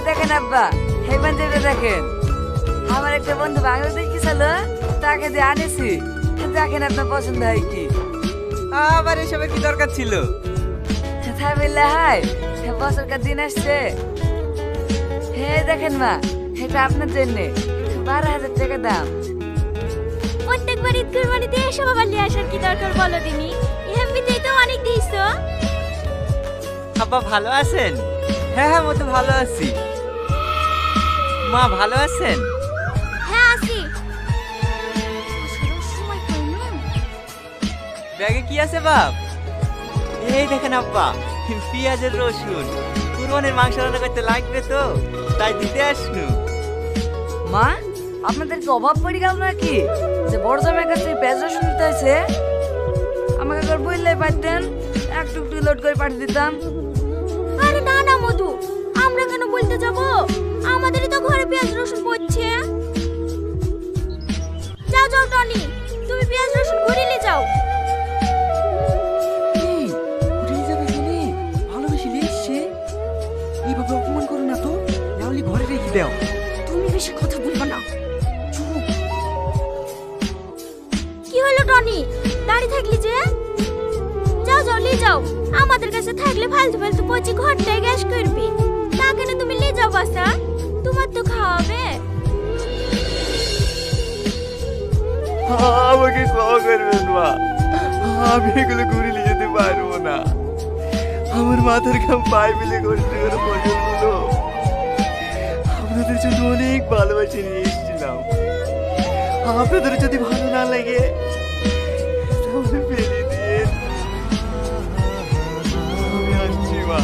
দেখেন আব্বা, এই পাঞ্জাবিটা দেখেন। আমার একটা বন্ধু বাংলাদেশ গেছিল, তাকে দিয়ে আনেছি। দেখেন আপনার পছন্দ হয় কি? আবার এসবের কি দরকার ছিল? তাই বললে হয়, বছরকার দিন আসছে। হে দেখেন মা, এটা আপনার জন্যে, 12,000 টাকা দাম। প্রত্যেকবার ঈদ কুরবানিতে এসব আবার নিয়ে আসার কি দরকার বলো দিনি? এমনিতেই তো অনেক দিয়েছো। আব্বা ভালো আছেন? হ্যাঁ হ্যাঁ, মতো ভালো আছি। মা ভালো আছেন? হ্যাঁ আছি। সময় পাই না। ব্যাগে কি আছে বাপ? এই দেখেন আব্বা, পেঁয়াজের রসুন, কুরবানির মাংস রান্না করতে লাগবে তো, তাই দিতে আসনু। মা, আপনাদের কি অভাব পড়ে গেল নাকি যে বড় জামাইয়ের কাছ থেকে পেঁয়াজ রসুন নিতে হয়েছে? আমাকে একবার বললেই পারতেন, একটু একটু লোড করে পাঠিয়ে দিতাম। আরে না না মধু, আমরা কেন বলতে যাব? আমাদেরই তো ঘরে পেঁয়াজ রসুন পড়ছে। যাও যাও টনি, তুমি পেঁয়াজ রসুন ঘুরে নিয়ে যাও। উঠে যাবে শুনে ভালোবেসে নিয়ে এসছে। এইভাবে অপমান করো না তো, নাহলে ঘরে রেখে দাও। তুমি বেশি কথা বলবে না। চুপ। কি হলো টনি, দাঁড়িয়ে থাকলি যে? যাও যাও নিয়ে যাও। আমাদের কাছে থাকলে ফালতু ফালতু পচি ঘরটায় গ্যাস করবি। তা কেন তুমি নিয়ে যাও বাসা, তোমার তো খাওয়াবে। আমাকে ক্ষমা করবেন মা, আমি এগুলো ঘুরে নিয়ে যেতে পারবো না। আমার মাথার ঘাম পায়ে মিলে কষ্ট করে ফসলগুলো আপনাদের জন্য অনেক ভালোবাসে নিয়ে এসেছিলাম। আপনাদের যদি ভালো না লাগে তাহলে ফেলে দিয়ে আমি আসছি মা।